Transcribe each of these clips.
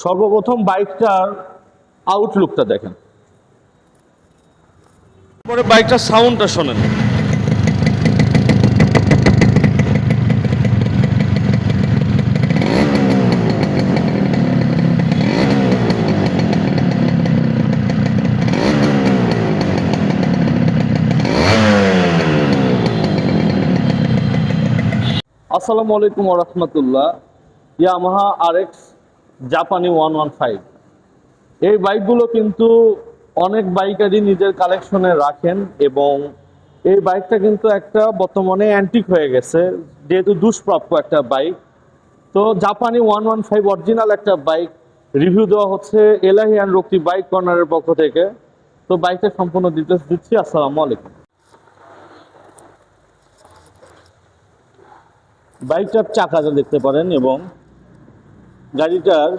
সর্বপ্রথম বাইকটার আউটলুকটা দেখেন, পরে বাইকটার সাউন্ডটা শোনেন। আসসালামু আলাইকুম ওয়া রাহমাতুল্লাহ। ইয়ামাহা আরএক্স জাপানি 115, এই বাইকগুলো কিন্তু অনেক বাইকারই নিজের কালেকশনে রাখেন এবং এই বাইকটা কিন্তু একটা বর্তমানে অ্যান্টিক হয়ে গেছে, যেহেতু দুষ্প্রাপ্য একটা বাইক। তো জাপানি 115 অরিজিনাল একটা বাইক রিভিউ দেওয়া হচ্ছে এলাহি অ্যান্ড রকি বাইক কর্নারের পক্ষ থেকে। তো বাইকটা সম্পূর্ণ ডিটেলস দিচ্ছি। আসসালামু আলাইকুম। বাইকটার চাকাটা দেখতে পারেন এবং গাড়িটার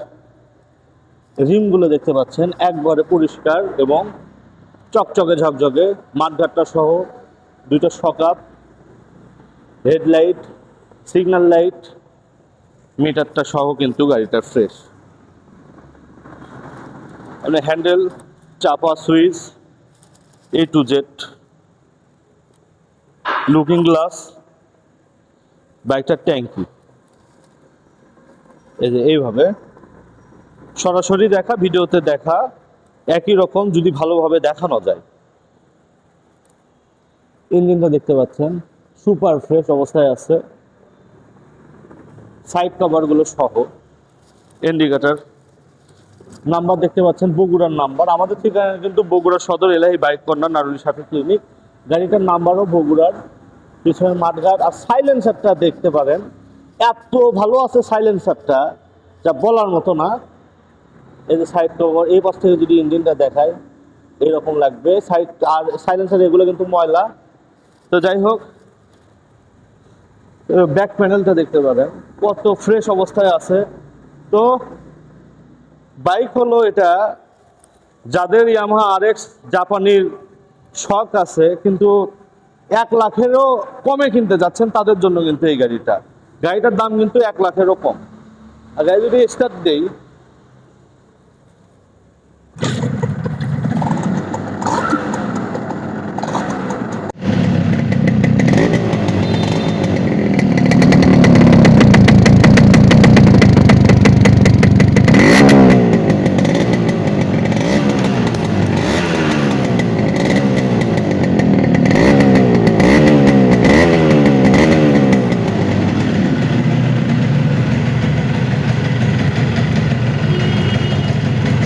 রিমগুলো দেখতে পাচ্ছেন, একবারে পরিষ্কার এবং চকচকে ঝকঝকে। মাঠঘাটটা সহ দুটো শকআপ, হেডলাইট, সিগন্যাল লাইট, মিটারটা সহ কিন্তু গাড়িটা ফ্রেশ। মানে হ্যান্ডেল, চাপা, switch, A to Z, looking glass, বাইকটার ট্যাঙ্কি। এই যে এইভাবে সরাসরি দেখা, ভিডিওতে দেখা একই রকম যদি ভালোভাবে দেখানো যায়। ইঞ্জিনটা দেখতে পাচ্ছেন সুপার ফ্রেশ অবস্থায় আছে, সাইড কভারগুলো সহ। ইন্ডিকেটর, নাম্বার দেখতে পাচ্ছেন বগুড়ার নাম্বার। আমাদের ঠিকানা কিন্তু বগুড়া সদর, এলাহি বাইক কর্নার, নারুলি সাথে ক্লিনিক। গাড়িটার নাম্বারও বগুড়ার। পিছনের মাঠঘাট। আর সাইলেন্সারটা দেখতে পারেন, এত ভালো আছে সাইলেন্সারটা যা বলার মতো না। এই যে সাইড কভার, এই পাশ থেকে যদি ইঞ্জিনটা দেখায় এইরকম লাগবে। সাইড আর সাইলেন্সার এগুলো কিন্তু ময়লা। তো যাই হোক, ব্যাক প্যানেলটা দেখতে পারেন কত ফ্রেশ অবস্থায় আছে। তো বাইক হলো এটা, যাদের ইয়ামাহা আরএক্স জাপানির শখ আছে কিন্তু 1 লাখেরও কমে কিনতে যাচ্ছেন, তাদের জন্য কিন্তু এই গাড়িটার দাম কিন্তু 1 লাখেরও কম। আর গাড়ি যদি স্টার্ট দেই,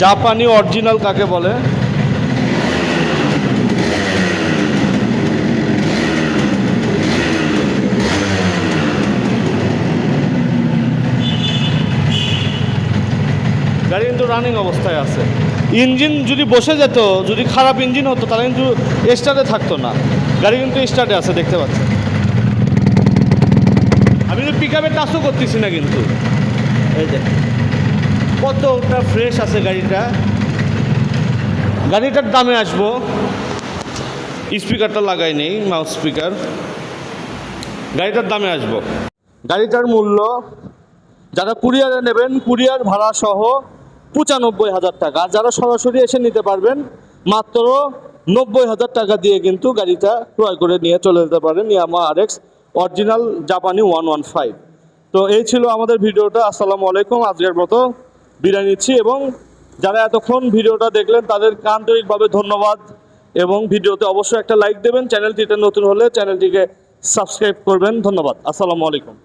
জাপানি অরিজিনাল কাকে বলে? গাড়ি কিন্তু রানিং অবস্থায় আছে। ইঞ্জিন যদি বসে যেত, যদি খারাপ ইঞ্জিন হতো তাহলে কিন্তু স্টার্টে থাকতো না। গাড়ি কিন্তু স্টার্টে আছে, দেখতে পাচ্ছেন। আমি কিন্তু পিক আপে টাচও করতেছি না কিন্তু। এই যে কতটা ফ্রেশ আছে গাড়িটা। গাড়িটার দামে আসবো, স্পিকারটা লাগাই নেই, মাউস স্পিকার। গাড়িটার দামে আসবো, গাড়িটার মূল্য যারা কুরিয়ারে নেবেন কুরিয়ার ভাড়া সহ 95,000 টাকা। আর যারা সরাসরি এসে নিতে পারবেন মাত্র 90,000 টাকা দিয়ে কিন্তু গাড়িটা ক্রয় করে নিয়ে চলে যেতে পারেন। ইয়ামাহা আরএক্স অরিজিনাল জাপানি 115। তো এই ছিল আমাদের ভিডিওটা। আসসালামু আলাইকুম। আজকের মতো বিদায় নিচ্ছি এবং যারা এতক্ষণ ভিডিওটা দেখলেন তাদেরকে আন্তরিকভাবে ধন্যবাদ এবং ভিডিওতে অবশ্যই একটা লাইক দেবেন। চ্যানেলটিতে নতুন হলে চ্যানেলটিকে সাবস্ক্রাইব করবেন। ধন্যবাদ। আসসালামু আলাইকুম।